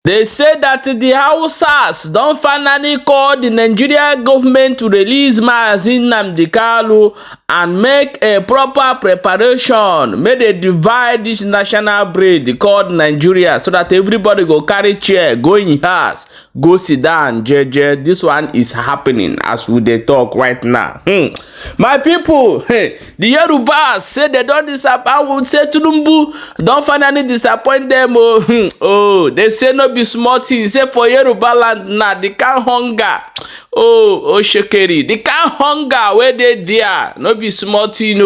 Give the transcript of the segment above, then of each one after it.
They say that the Hausas don't finally call the Nigerian government to release N0w and make a proper preparation. May they divide this national breed called Nigeria so that everybody go carry chair, go in house, go sit down, jeje. This one is happening as we dey talk right now. My people, the Yorubas say they don't disappoint. I would say N0w don't finally disappoint them. Oh, they say no be small thing. Say for Yoruba land now, they can't hunger. Oh shekeri, they can't hunger where they there. No be small thing.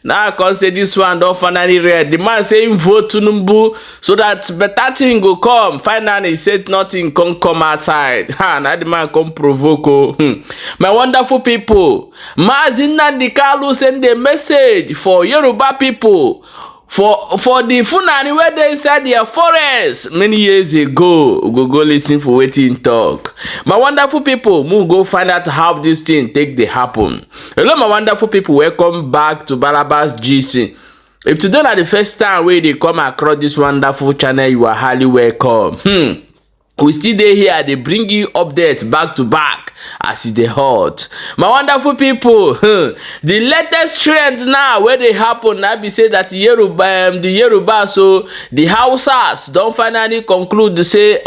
Now I can say this one don't finally read. The man saying vote N0w so that better thing go come. Finally, he said nothing can come outside. Now the man come provoke. My wonderful people, N0w send a message for Yoruba people. For the Fulani where they inside their forest many years ago, we go listen for waiting talk. My wonderful people, we go find out how this thing take dey happen. Hello, my wonderful people, welcome back to Barabas GC. If today na the first time wey dey come across this wonderful channel, you are highly welcome. We still dey here, they bring you updates back to back as it dey hot. My wonderful people, the latest trend now where they happen now be say that the Yoruba, so the Hausas don't finally conclude to say,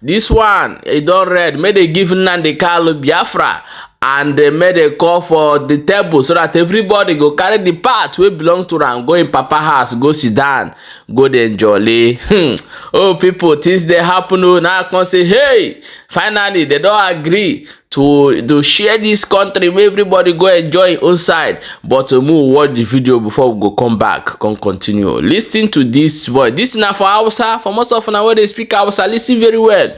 this one it don't read. May they give N0w Biafra and they made a call for the table so that everybody go carry the part wey belong to am, go in papa house, go sit down, go dey enjoy. Oh people, things dey happen. Now I can say, hey, finally they don't agree to share this country where everybody go enjoy outside. But we watch the video before we go come back, continue. Listen to this voice. This now for Hausa. For most of now where they speak Hausa, listen very well.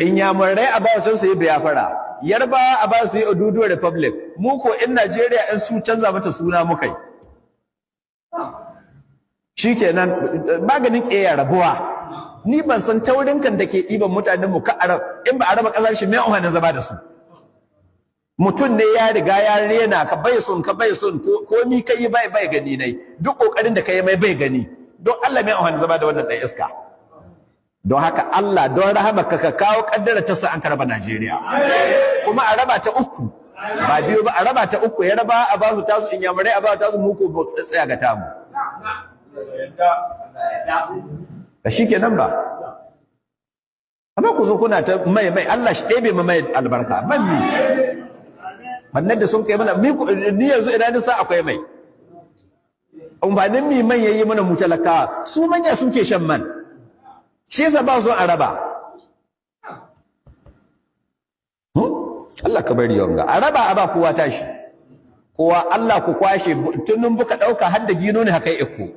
Inyamurai a ba su yi Biafra, Yarba a ba su yi Oduduwa Republic, mu ko in Najeriya in su canza mata suna mukai. Shikenan maganin ƙeya rabuwa. Ni ban san taurin kan da ke ɗiban mutanen mu ka Arab, in ba Araba ƙasar shi mai amfanin zama da su. Mutum ne ya riga ya rena ka bai son ko ni kai bai gani nai, duk kokarin da kai mai bai gani. Don Allah mai amfanin zama da wannan ɗan iska. Don haka Allah don rahamaka ka kawo kaddara ta sa an karaba Najeriya kuma a raba ta uku ba biyu ba, a raba ta uku, ya raba a ba su tasu Inyamurai a ba su tasu muku ba tsaya ga tamu da shikenan ba. Amma ku zo kuna ta mai Allah shi ɗebe mai albarka man mi wannan da sun kai mana ni yanzu idan ni sa akwai mai amfanin mi man yayi mana mutalaka, su manya suke shan man. Shi yasa ba su araba. Allah ka bari yanga. Araba aba kowa tashi. Kowa Allah ku kwashe tunun buka dauka har da gino ne haka iko.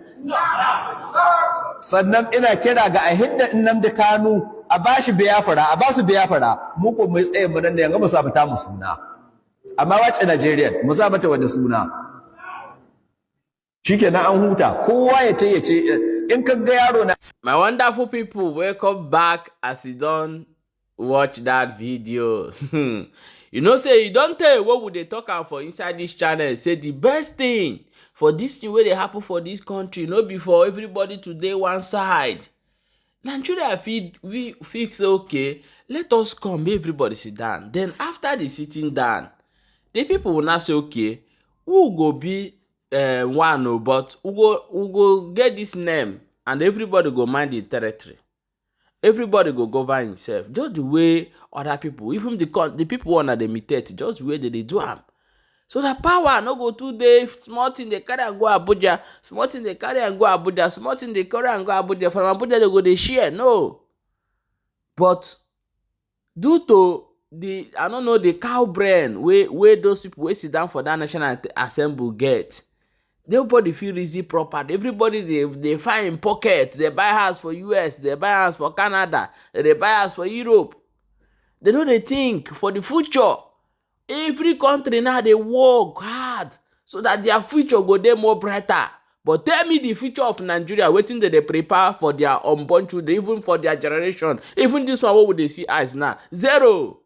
Sannan ina kira ga a hidda N0w a bashi Biafra, a basu Biafra. Mu ko mai tsaye mu nan da yanga mu sa mata mu suna. Amma wace Najeriya mu sa mata wani suna. Shikenan an huta. Kowa ya tayyace my wonderful people, welcome back as you don't watch that video. You know, say you don't tell what would they talk about for inside this channel. Say the best thing for this thing where they happen for this country, not before everybody today one side. Nigeria we fix okay. Let us come, everybody sit down. Then after the sitting down, the people will not say okay, who go be one, but we go get this name and everybody go mind the territory. Everybody go govern himself. Just the way other people, even the people wanna they imitate, just the way they do them. So the power no go 2 days, small thing they carry and go Abuja, small thing they carry and go Abuja, small thing they carry and go Abuja. From Abuja they go they share. No. But due to the I don't know the cow brain where those people wey sit down for that National Assembly get. Nobody feel easy proper. Everybody they find in pocket. They buy house for US. They buy house for Canada. They buy house for Europe. They know they think for the future. Every country now they work hard so that their future go dey more brighter. But tell me the future of Nigeria, waiting that they prepare for their unborn children, even for their generation. Even this one, what would they see as now? Zero.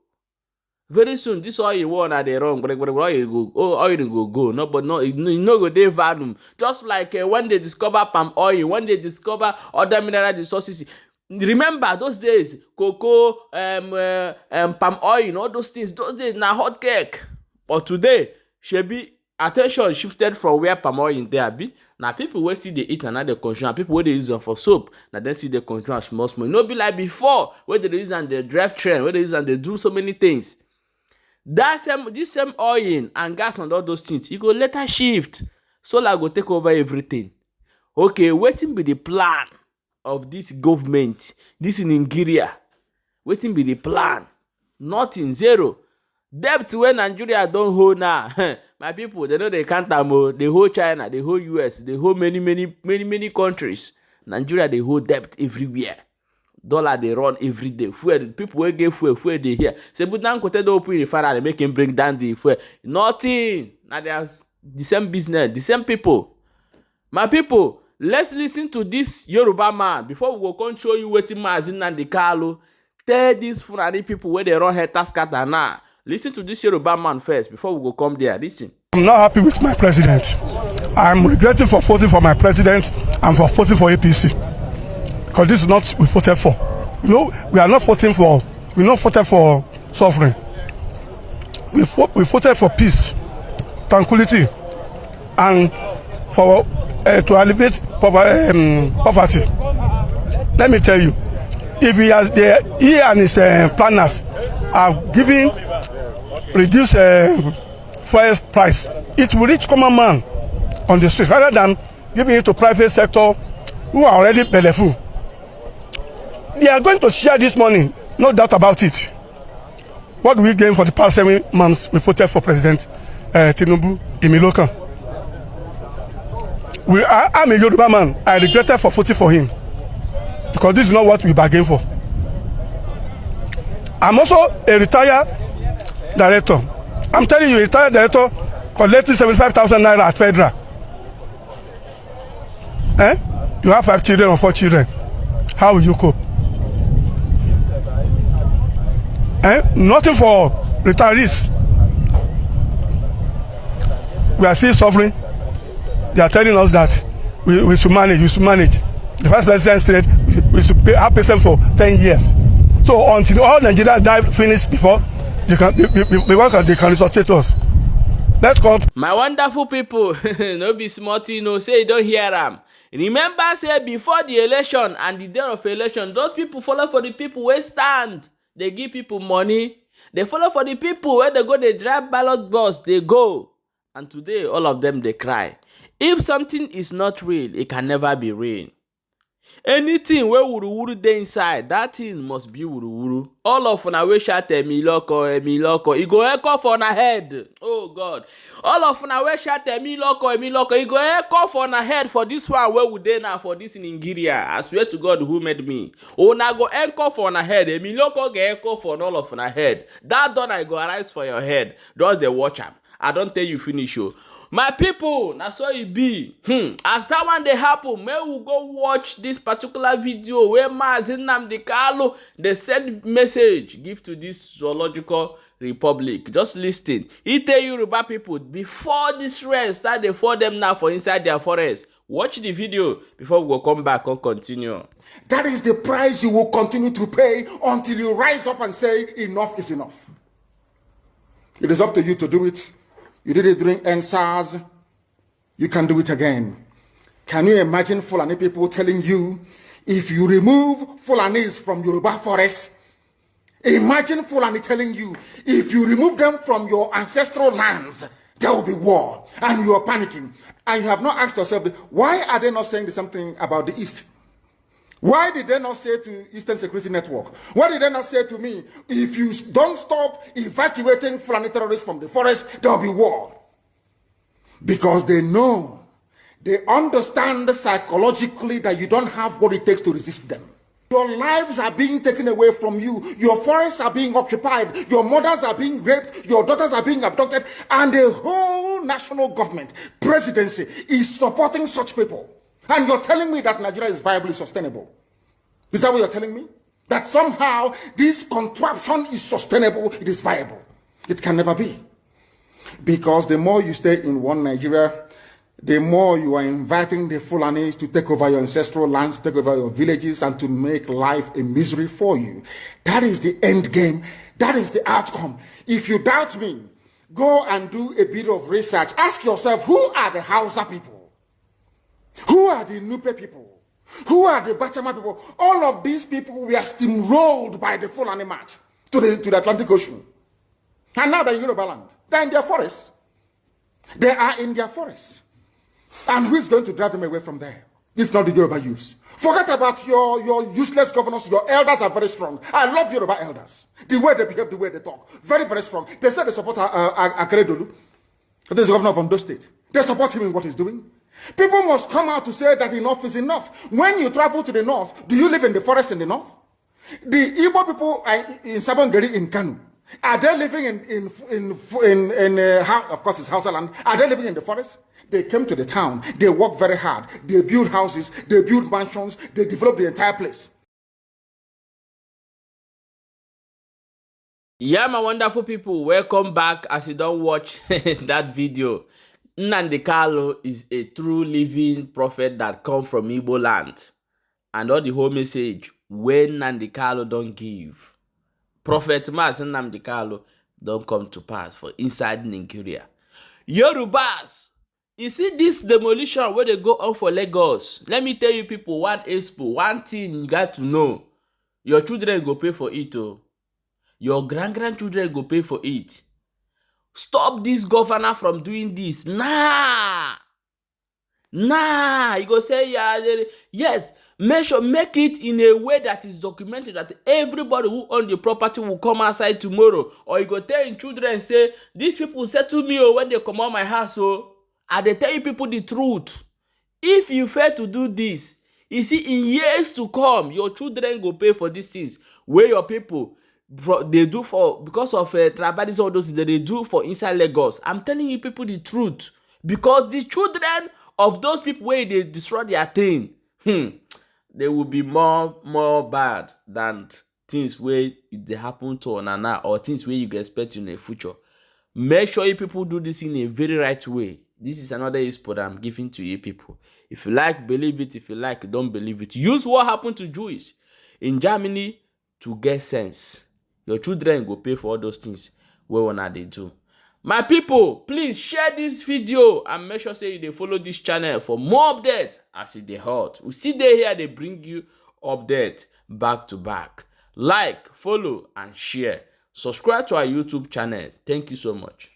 Very soon, this oil one are they wrong, but oil go, oil go. No, but no, it no go dey value. Just like when they discover palm oil, when they discover other mineral resources. Remember those days, cocoa, palm oil, all those things. Those days na hot cake. But today, shebi attention shifted from where palm oil in there be. Now people wey still dey eat and now dey consume, and people wey dey use them for soap, now then still dey consume small small. No be like before, where they use and they drive train, where they use and they do so many things. This same oil and gas and all those things, e go later shift. Solar go take over everything. Okay, wetin be the plan of this government, this in geria? Wetin be the plan? Nothing, zero. Debt wey Nigeria don hold now, my people, they know they count am o. They hold China, they hold US, they hold many countries. Nigeria they hold debt everywhere. Dollar they run every day. Fuel, people wey get fuel they here. Say, but now Dangote don open refinery, make him bring down the fuel. Nothing. Now there's the same business, the same people. My people, let's listen to this Yoruba man before we go come show you wetin Mazin and the Kalu tell these Fulani people where they run head scatter now. Listen to this Yoruba man first before we go come there. Listen. I'm not happy with my president. I'm regretting for voting for my president and for voting for APC. Because this is not what we voted for. You know, we are not voting for, we're not voted for suffering. We voted for peace, tranquility, and for to alleviate poverty. Let me tell you, if he and his planners are giving reduced fuel price, it will reach common man on the street rather than giving it to private sector who are already belleful. They are going to share this money, no doubt about it. What do we gain for the past 7 months? We voted for President N0w Fin. I'm a Yoruba man. I regretted for voting for him because this is not what we bargained for. I'm also a retired director. I'm telling you, a retired director collecting 75,000 naira at federal. You have 5 children or 4 children. How will you cope? Nothing for retirees. We are still suffering. They are telling us that we should manage. The first president said we should pay our patient for 10 years. So until all Nigerians die finish before they can resuscitate us. Let's go. My wonderful people, no be smart, no say you don't hear them. Remember, say before the election and the day of election, those people follow for the people wey stand. They give people money. They follow for the people where they go, they drive ballot bus, they go. And today, all of them, they cry. If something is not real, it can never be real. Anything where wuru dey inside, that thing must be wuru. All of una wey shout emiloko, e go echo for una head. Oh God. All of una wey shout emiloko, e go echo for una head for this one where we dey now for this in geria. I swear to God who made me. Una go echo for una head. Emiloko go echo for all of una head. That done I go arise for your head. Just dey watch am. I don't tell you finish you. My people, na so it be. As that one dey happen, may we go watch this particular video where Mazin and the Kalu they send message give to this zoological republic. Just listen. He tell Yoruba people before this rain start they for them now for inside their forest. Watch the video before we go come back and continue. That is the price you will continue to pay until you rise up and say enough is enough. It is up to you to do it. You did it during N0w. You can do it again. Can you imagine Fulani people telling you, if you remove Fulanis from Yoruba forest, imagine Fulani telling you, if you remove them from your ancestral lands, there will be war, and you are panicking. And you have not asked yourself, why are they not saying the same thing about the East? Why did they not say to Eastern Security Network? Why did they not say to me, if you don't stop evacuating Fulani terrorists from the forest, there will be war? Because they know, they understand psychologically that you don't have what it takes to resist them. Your lives are being taken away from you. Your forests are being occupied. Your mothers are being raped. Your daughters are being abducted. And the whole national government, presidency, is supporting such people. And you're telling me that Nigeria is viably sustainable. Is that what you're telling me? That somehow this contraption is sustainable, it is viable. It can never be. Because the more you stay in one Nigeria, the more you are inviting the Fulanis to take over your ancestral lands, to take over your villages, and to make life a misery for you. That is the end game. That is the outcome. If you doubt me, go and do a bit of research. Ask yourself, who are the Hausa people? Who are the Nupe people? Who are the Bachama people? All of these people were steamrolled by the Fulani march to the Atlantic Ocean. And now they're in Yoruba land. They're in their forests. They are in their forests. And who is going to drive them away from there? If not the Yoruba youths. Forget about your useless governors. Your elders are very strong. I love Yoruba elders. The way they behave, the way they talk. Very, very strong. They say they support Akeredolu. This is the governor of Ondo State. They support him in what he's doing. People must come out to say that enough is enough. When you travel to the north, do you live in the forest in the north? The Igbo people in Sabongeri in Kanu, are they living of course it's Hausa land, are they living in the forest? They came to the town, they work very hard, they build houses, they build mansions, they develop the entire place. Yeah, my wonderful people, welcome back. As you don't watch that video, N0w is a true living prophet that come from Igbo land. And all the whole message, when N0w don't give, Prophet Mas N0w don't come to pass for inside Nigeria. Yorubas, you see this demolition where they go on for Lagos. Let me tell you people, one thing you got to know. Your children go pay for it. Oh. Your grandchildren go pay for it. Stop this governor from doing this. Nah. You go say, yeah, yes, make it in a way that is documented that everybody who own the property will come outside tomorrow. Or you go tell your children, say, these people settle me when they come out my house. And they tell you people the truth. If you fail to do this, you see, in years to come, your children go pay for these things. Where your people, they do for, because of tribalism, all those they do for inside Lagos. I'm telling you people the truth. Because the children of those people where they destroy their thing, they will be more bad than things where they happen to Onana or things where you can expect in the future. Make sure you people do this in a very right way. This is another input I'm giving to you people. If you like, believe it. If you like, don't believe it. Use what happened to Jewish in Germany to get sense. Your children go pay for all those things where they do. My people, please share this video and make sure say they follow this channel for more updates as it dey hot. We still dey here, they bring you updates back to back. Like, follow, and share. Subscribe to our YouTube channel. Thank you so much.